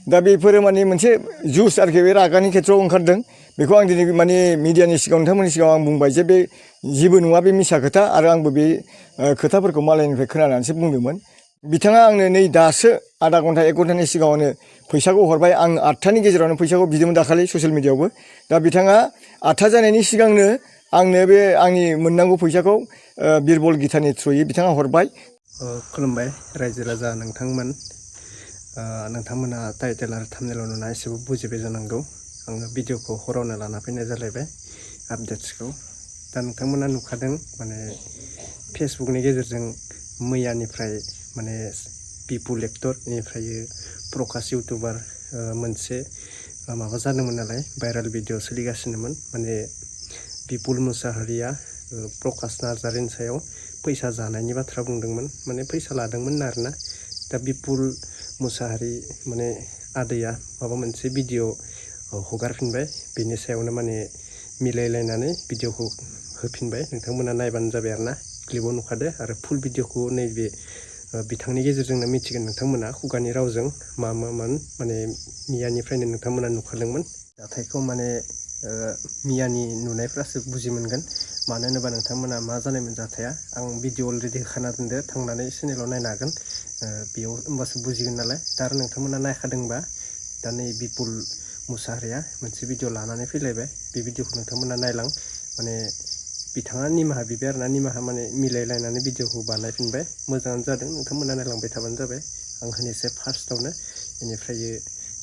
दा बेफोरो माने मोनसे जुस आरोखि बे रागानि खेथ्रआव ओंखारदों बेखौ आं दिनै माने मिडियानि सिगाङाव नोंथांमोननि सिगाङाव आं बुंबाय जे बे जेबो नङा बे मिसा खोथा आरो आंबो बे खोथाफोरखौ मालायनिफ्राय खोनानानैसो बुंदोंमोन। बिथाङा आंनो नै दासो आधा घन्टा एक घन्टानि सिगाङावनो फैसाखौ हरबाय आं 8थानि गेजेरावनो फैसाखौ बिदोंमोन दाखालि ससियेल मिडियायावबो। दा बिथाङा 8था जानायनि सिगांनो आंनो बे आंनि मोननांगौ फैसाखौ बिरबल गितानि थ्रुयै बिथाङा हरबाय। खुलुमबाय रायजो राजा नोंथांमोन। नोंथांमोना टाइटेल आरो थाम्बनेइलाव नुना एसेबो बुजिबाय जानांगौ। आङो भिडिअखौ हरावनो लाना फैनाय जालायबाय आपडेट्सखौ। दा नोंथांमोना नुखादों माने फेसबुकनि गेजेरजों मैयानिफ्राय माने पिपुल एक्टर इनिफ्राय प्रकाश इउटुबार मोनसे माबा जादोंमोन नालाय भाइरेल भिडिअ सोलिगासिनोमोन। माने बिपुल मुसाहारिया प्रकाश नार्जारिनि सायाव फैसा जानायनि बाथ्रा बुंदोंमोन, माने फैसा लादोंमोन आरोना। दा बिपुल मुसाहारि माने आदैया माबा मोनसे भिडिअ हगारफिनबाय, बेनि सायावनो माने मिलायलायनानै भिडिअखौ होफिनबाय। नोंथांमोना नायबानो जाबाय आरोना, क्लिपाव नुखादो आरो फुल भिडिअखौ नैबे बिथांनि गेजेरजोंनो मिथिगोन नोंथांमोना खुगानि रावजों मामोन। माने मियानिफ्रायनो नोंथांमोना नुखादोंमोन जाथायखौ। माने मियानि नुनायफ्रासो बुजि मोनगोन, मानो होनोबा नोंथांमोना मा जानायमोन जाथाया। आं भिडिअ अलरेडि होखाना दोनदो, थांनानै चेनेलाव नायनो हागोन, बेयाव होमबासो बुजिगोन नालाय। दा आरो नोंथांमोना नायखादोंबा दा नै बिपुल मुसाहारिया मोनसे भिडिअ लानानै फैलायबाय, बे भिडिअखौ नोंथांमोना नायलां। माने बिथाङा निमाहा बिबाय आरोना, निमाहा माने मिलायलायनानै भिडिअखौ बानायफिनबाय। मोजाङानो जादों, नोंथांमोना नायलांबाय थाबानो जाबाय। आं होनोसै फार्स्टआवनो, बेनिफ्राय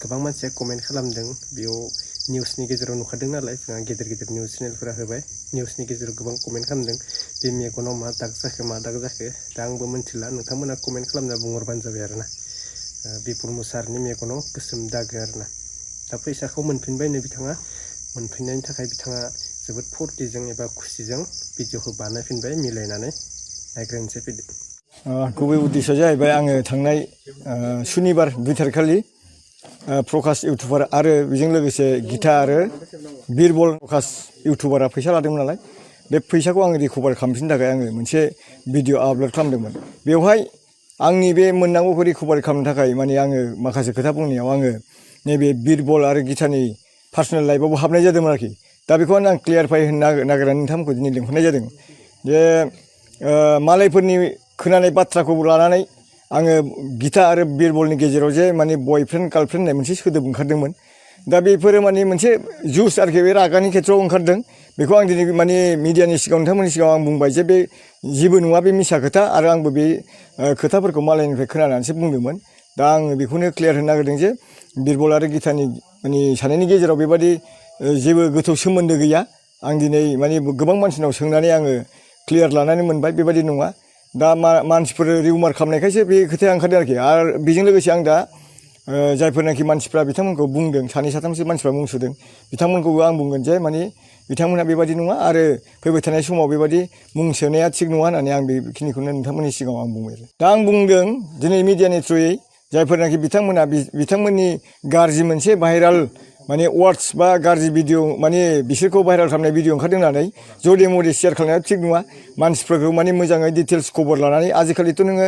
गोबां मानसिया कमेन्ट खालामदों। बेयाव निउसनि गेजेराव नुखादों नालाय, जोंहा गेदेर गेदेर निउस चेनेलफोरा होबाय। निउसनि गेजेराव गोबां कमेन्ट खालामदों, बे मेगनाव मा दाग जाखो मा दाग जाखो। दा आंबो मिथिला, नोंथांमोना कमेन्ट खालामना बुंहरबानो जाबाय आरोना। बिपुल मुसाहारिनि मेगनाव गोसोम दागो आरोना। दा फैसाखौ मोनफिनबायनो बिथाङा, मोनफिननायनि थाखाय बिथाङा जोबोद फुरथिजों एबा खुसिजों भिडिअखौ बानायफिनबाय मिलायनानै। नायग्रोनोसै फैदो। गुबै उद्देश्यआ जाहैबाय आङो थांनाय सुनिबार 2 तारिख खालि प्रकाश इउटुबार आरो बेजों लोगोसे गिता आरो बिरबल प्रकाश इउटुबारा फैसा लादोंमोन नालाय, बे फैसाखौ आङो रिकभार खालामफिननो थाखाय आङो मोनसे भिडिअ आपल'ड खालामदोंमोन। बेवहाय आंनि बे मोननांगौखौ रिकभार खालामनो थाखाय माने आङो माखासे खोथा बुंनायाव आङो नैबे बिरबल आरो गितानि पार्सनेल लाइफआवबो हाबनाय जादोंमोन आरोखि। दा बेखौनो आं क्लियारफाइ होनो नागिरनानै नोंथांमोनखौ दिनै लिंहरनाय जादों जे मालायफोरनि खोनानाय बाथ्राखौ लानानै आङो गिता आरो बिरबलनि गेजेराव जे माने बयफ्रेन्ड गार्लफ्रेन्ड होननाय मोनसे सोदोब ओंखारदोंमोन। दा बेफोरो माने मोनसे जुस आरोखि बे रागानि खेथ्रआव ओंखारदों। बेखौ आं दिनै माने मिडियानि सिगाङाव नोंथांमोननि सिगाङाव आं बुंबाय जे बे जेबो नङा बे मिसा खोथा आरो आंबो बे खोथाफोरखौ मालायनिफ्राय खोनानानैसो बुंदोंमोन। दा आङो बेखौनो क्लियार होनो नागिरदों जे बिरबल आरो गितानि माने सानैनि गेजेराव बेबादि जेबो गोथौ सोमोन्दो गैया। आं दिनै माने गोबां मानसिनाव सोंनानै आङो क्लियार लानानै मोनबाय बेबादि नङा। दा मानसिफोर रिउमार खालामनायखायसो बे खोथाया ओंखारदों आरोखि। आरो बेजों लोगोसे आं दा जायफोरनाखि मानसिफ्रा बिथांमोनखौ बुंदों, 2-3सो मानसिफ्रा मुं सुदों, बिथांमोनखौबो आं बुंगोन जे माने बिथांमोनहा बेबादि नङा आरो फैबाय थानाय समाव बेबादि मुं सोनाया थिग नङा होननानै आं बेखिनिखौनो नोंथांमोननि सिगाङाव आं बुंबाय। दा आं बुंदों दिनै मिडियानि थ्रुयै जायफोरनाखि बिथांमोना बिथांमोननि गाज्रि मोनसे भाइराल माने वार्डस बा गाज्रि भिडिअ माने बिसोरखौ भाइराल खालामनाय भिडिअ ओंखारदों होननानै जदे मदे शेयार खालामनाया थिग नङा। मानसिफोरखौ माने मोजाङै डिटेल्स खबर लानानै, आजिखालिथ' नोङो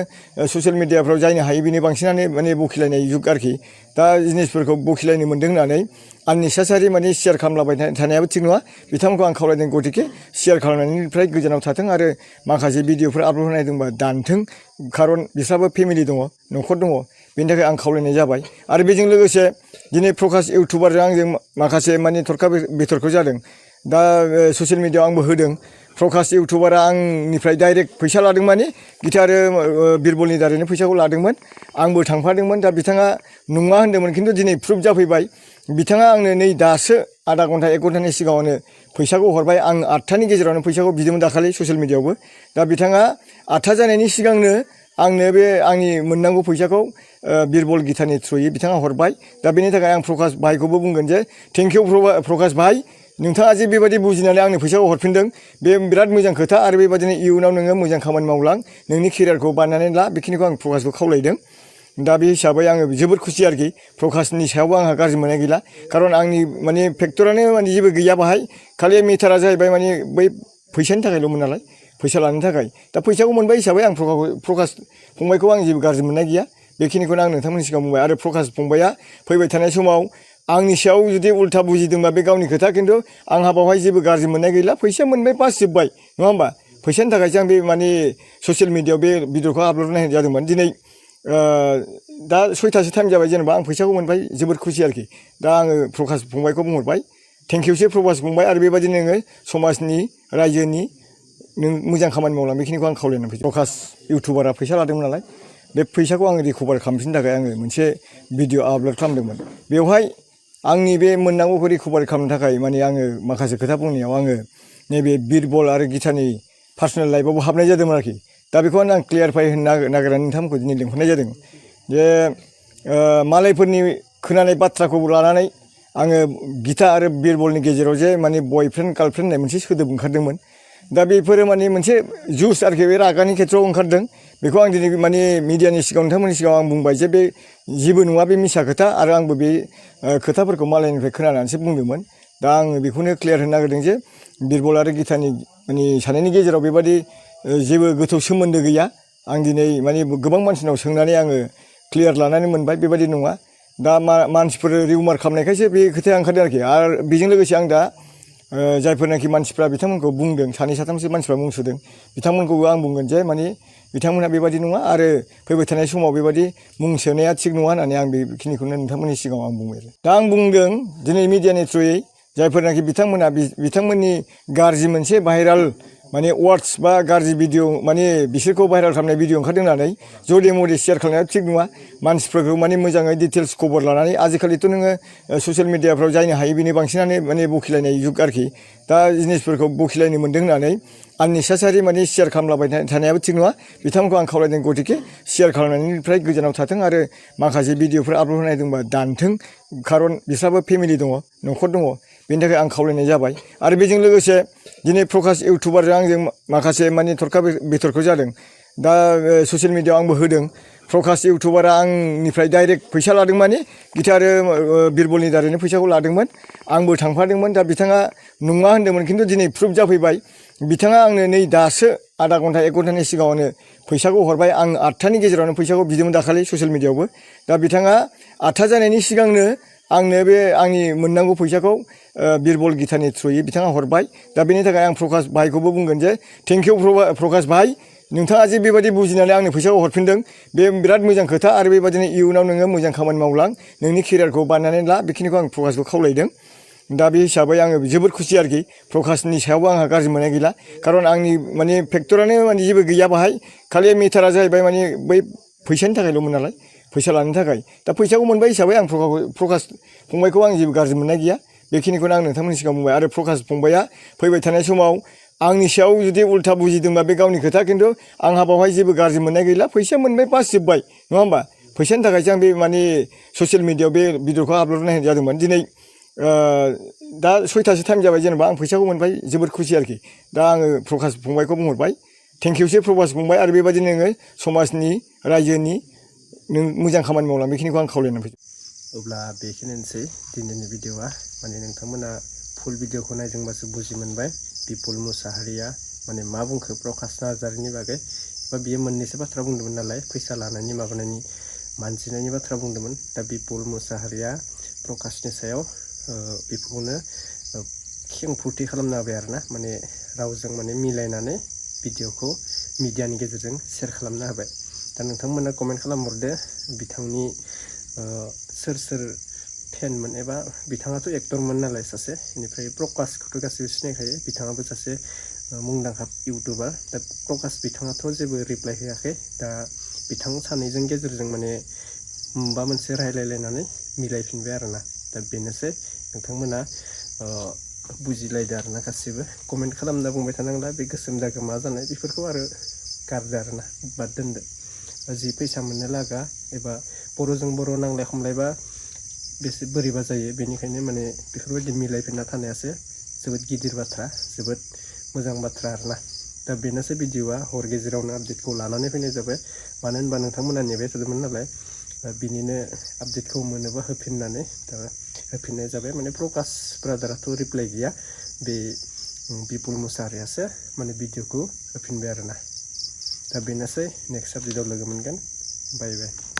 ससियेल मिडियाफ्राव जायनो हायो बेनि बांसिनानो माने बखिलायनाय जुग आरोखि। दा जिनिसफोरखौ बखिलायनो मोन्दों होननानै आननेसेसारि माने शेयार खालामलाबाय थानायाबो थिग नङा। बिथांमोनखौ आं खावलायदों गतिके शेयार खालामनायनिफ्राय गोजानाव थाथों आरो माखासे भिडिअफोर आपल'ड होनाय दंबा दानथों। खारन बिस्राबो फेमिलि दङ, न'खर दङ, बेनि थाखाय आं खावलायनाय जाबाय। आरो बेजों लोगोसे दिनै प्रकाश इउटुबारजों आंजों माखासे माने थरखा बिथरखौ जादों। दा ससियेल मिडियायाव आंबो होदों, प्रकाश इउटुबारा आंनिफ्राय डाइरेक्ट फैसा लादों माने गिता आरो बिरबलनि दारैनो फैसाखौ लादोंमोन। आंबो थांफादोंमोन। दा बिथाङा नङा होन्दोंमोन, खिन्थु दिनै प्रुफ जाफैबाय। बिथाङा आंनो नै दासो आधा घन्टा एक घन्टानि सिगाङावनो फैसाखौ हरबाय। आं 8थानि गेजेरावनो फैसाखौ बिदोंमोन दाखालि ससियेल मिडियायावबो। दा बिथाङा 8था जानायनि सिगांनो आंनो बे आंनि मोननांगौ फैसाखौ बिरबल गितानि थ्रुयै बिथाङा हरबाय। दा बेनि थाखाय आं प्रकाश भाइखौबो बुंगोन जे थेंक इउ प्रकाश भाइ, नोंथाङा जे बेबायदि बुजिनानै आंनो फैसाखौ हरफिनदों, बे बिराद मोजां खोथा। आरो बेबायदिनो इयुनाव नोङो मोजां खामानि मावलां, नोंनि केरियारखौ बानायनानै ला, बेखिनिखौ आं प्रकाशखौ खावलायदों। दा बे हिसाबै आङो जोबोद खुसि आरोखि। प्रकाशनि सायावबो आंहा गाज्रि मोननाय गैला, खारन आंनि माने फेक्टरानो माने जेबो गैया बाहाय। खालि मेटारा जाहैबाय माने बै फैसानि थाखायल'मोन नालाय, फैसा लानो थाखाय। दा फैसाखौ मोनबाय हिसाबै आं प्रकाश फंबायखौ आं जेबो गाज्रि मोननाय गैया। बेखिनिखौनो आं नोंथांमोननि सिगाङाव बुंबाय आरो प्रकाश फंबाया फैबाय थानाय समाव आंनि सायाव जुदि उल्था बुजिदोंबा बे गावनि खोथा खिन्थु आंहा बावहाय जेबो गाज्रि मोननाय गैला फैसा मोनबाय बास जोब्बाय नङा होमबा फैसानि थाखायसो आं बे माने ससियेल मिडियायाव बे भिडिअखौ आपल'ड होनाय जादोंमोन दिनै दा 6थासो टाइम जाबाय जेनेबा आं फैसाखौ मोनबाय जोबोद खुसि आरोखि दा आङो प्रकाश फंबायखौ बुंहरबाय थेंक इउसै प्रकाश फंबाय आरो बेबायदिनो नोङो समाजनि रायजोनि नों मोजां खामानि मावलां बेखिनिखौ आं खावलायनानै फैदों प्रकाश इउटुबारा फैसा लादोंमोन नालाय बे फैसाखौ आङो रिकभार खालामफिननो थाखाय आङो मोनसे भिडिअ आपल'ड खालामदोंमोन बेवहाय आंनि बे मोननांगौखौ रिकभार खालामनो थाखाय माने आङो माखासे खोथा बुंनायाव आङो नैबे बिरबल आरो गितानि पार्सनेल लाइफआवबो हाबनाय जादोंमोन आरोखि दा बेखौ आं क्लियारफाइ होनो नागिरनानै नोंथांमोनखौ दिनै लिंहरनाय जादों जे मालायफोरनि खोनानाय बाथ्राखौ लानानै आङो गिता आरो बिरबलनि गेजेराव जे माने बयफ्रेन्ड गार्लफ्रेन्ड होननाय मोनसे सोदोब ओंखारदोंमोन दा बेफोरो माने मोनसे जुस आरोखि बे रागानि खेथ्रआव ओंखारदों बेखौ आं दिनै माने मिडियानि सिगाङाव नोंथांमोननि सिगाङाव आं बुंबाय जे बे जेबो नङा बे मिसा खोथा आरो आंबो बे खोथाफोरखौ मालायनिफ्राय खोनानानैसो बुंदोंमोन दा आङो बेखौनो क्लियार होनो नागिरदों जे बिरबल आरो गितानि माने सानैनि गेजेराव बेबादि जेबो गोथौ सोमोन्दो गैया आं दिनै माने गोबां मानसिनाव सोंनानै आङो क्लियार लानानै मोनबाय बेबादि नङा दा मानसिफोर रिउमार खालामनायखायसो बे खोथाया ओंखारदों आरोखि आरो बेजों लोगोसे आं दा जायफोरनाखि मानसिफ्रा बिथांमोनखौ बुंदों सानै साथामसो मानसिफ्रा मुं सुदों बिथांमोनखौबो आं बुंगोन जे माने बिथांमोनहा बेबादि नङा आरो फैबाय थानाय समाव बेबादि मुं सोनाया थिग नङा होननानै आं बेखिनिखौनो नोंथांमोननि सिगाङाव आं बुंबाय दा आं बुंदों दिनै मिडियानि थ्रुयै जायफोरनाखि बिथांमोना बिथांमोननि गाज्रि मोनसे भाइराल माने वार्डस बा गाज्रि भिडिअ माने बिसोरखौ भाइराल खालामनाय भिडिअ ओंखारदों होननानै जदे मदे शेयार खालामनाया थिग नङा मानसिफोरखौ माने मोजाङै डिटेल्स खबर लानानै आजिखालिथ' नोङो ससियेल मिडियाफ्राव जायनो हायो बेनि बांसिनानो माने बखिलायनाय जुग आरोखि दा जिनिसफोरखौ बखिलायनो मोन्दों होननानै आननेसासारि माने शेयार खालामलाबाय थानायाबो थिग नङा बिथांमोनखौ आं खावलायदों गतिके शेयार खालामनायनिफ्राय गोजानाव थाथों आरो माखासे भिडिअफोर आपल'ड होनाय दंबा दानथों खारन बिस्राबो फेमिलि दङ न'खर दङ बेनि थाखाय आं खावलायनाय जाबाय आरो बेजों लोगोसे दिनै प्रकाश इउटुबारजों आंजों माखासे माने थरखा बिथरखौ जादों दा ससियेल मिडियाआव आंबो होदों प्रकाश इउटुबारा आंनिफ्राय डाइरेक्ट फैसा लादों माने गिता आरो बिरबलनि दारैनो फैसाखौ लादोंमोन आंबो थांफादोंमोन दा बिथाङा नङा होन्दोंमोन खिन्थु दिनै प्रुफ जाफैबाय बिथाङा आंनो नै दासो आधा घन्टा 1 घन्टानि सिगाङावनो फैसाखौ हरबाय आं 8थानि गेजेरावनो फैसाखौ बिदोंमोन दाखालि ससियेल मिडियाआवबो दा बिथाङा 8था जानायनि सिगांनो आंनो बे आंनि मोननांगौ फैसाखौ बिरबल गितानि थ्रुयै बिथाङा हरबाय दा बेनि थाखाय आं प्रकाश भाइखौबो बुंगोन जे थेंक इउ प्रकाश भाइ नोंथाङा जे बेबायदि बुजिनानै आंनो फैसाखौ हरफिनदों बे बिराद मोजां खोथा आरो बेबायदिनो इयुनाव नोङो मोजां खामानि मावलां नोंनि केरियारखौ बानायनानै ला बेखिनिखौ आं प्रकाशखौ खावलायदों दा बे हिसाबै आङो जोबोद खुसि आरोखि प्रकाशनि सायावबो आंहा गाज्रि मोननाय गैला खारन आंनि माने फेक्टरानो माने जेबो गैया बाहाय खालि मेटारा जाहैबाय माने बै फैसानि थाखायल'मोन नालाय फैसा लानो थाखाय दा फैसाखौ मोनबाय हिसाबै आं प्रकाश फंबायखौ आं जेबो गाज्रि मोननाय गैया बेखिनिखौनो आं नोंथांमोननि सिगाङाव बुंबाय आरो प्रकाश फंबाया फैबाय थानाय समाव आंनि सायाव जुदि उल्था बुजिदोंबा बे गावनि खोथा खिन्थु आंहा बावहाय जेबो गाज्रि मोननाय गैला फैसा मोनबाय बास जोब्बाय नङा होमबा फैसानि थाखायसो आं बे माने ससियेल मिडियाआव बे भिडिअखौ आपल'ड होनाय जादोंमोन दिनै दा 6थासो टाइम जाबाय जेनेबा आं फैसाखौ मोनबाय जोबोद खुसि आरोखि दा आङो प्रकाश फंबायखौ बुंहरबाय थेंक इउसै प्रकाश फंबाय आरो बेबायदिनो नोङो समाजनि रायजोनि नों मोजां खामानि मावलां बेखिनिखौ आं खावलायनानै फैदों अब्ला बेखिनियानोसै दिनैनि भिडिअआ माने नोंथांमोना फुल भिडिअखौ नायदोंबासो बुजि मोनबाय बिपुल मुसाहारिया माने मा बुंखो प्रकाश नार्जारिनि बागै बा बियो मोननैसो बाथ्रा बुंदोंमोन नालाय फैसा लानायनि माबानायनि मानजिनायनि बाथ्रा बुंदोंमोन दा बिपुल मुसाहारिया प्रकाशनि सायाव बेखौनो खेंफुरथि खालामना होबाय आरोना माने रावजों माने मिलायनानै भिडिअखौ मिडियानि गेजेरजों शेयार खालामना होबाय दा नोंथांमोना कमेन्ट खालामहरदो बिथांनि सोर सोर फेनमोन एबा बिथाङाथ' एक्टरमोन नालाय सासे बेनिफ्राय प्रकाशखौथ' गासैबो सिनायखायो बिथाङाबो सासे मुंदांखा इउटुबार दा प्रकाश बिथाङाथ' जेबो रिप्लाइ होआखै दा बिथां सानैजों गेजेरजों माने माबा मोनसे रायलायलायनानै मिलायफिनबाय आरोना दा बेनोसै नोंथांमोना बुजिलायदो आरोना गासैबो कमेन्ट खालामना बुंबाय थानांला बे गोसोम दागो मा जानाय बेफोरखौ आरो गारदो आरोना बाद दोनदो जि फैसा मोननो लागा एबा बर'जों बर' नांलाय खमलायबा बेसे बोरैबा जायो बेनिखायनो माने बेफोरबायदि मिलायफिनना थानायासो जोबोद गिदिर बाथ्रा जोबोद मोजां बाथ्रा आरोना दा बेनोसै भिडिअआ हर गेजेरावनो आपडेटखौ लानानै फैनाय जाबाय मानो होनबा नोंथांमोना नेबाय थादोंमोन नालाय बिनिनो आपडेटखौ मोनोबा होफिननानै दा होफिननाय जाबाय माने प्रकाश ब्रादाराथ' रिप्लाइ गैया बे बिपुल मुसाहारियासो माने भिडिअखौ होफिनबाय आरोना दा बेनोसै नेक्स्ट आपडेटआव लोगो मोनगोन बाय बाय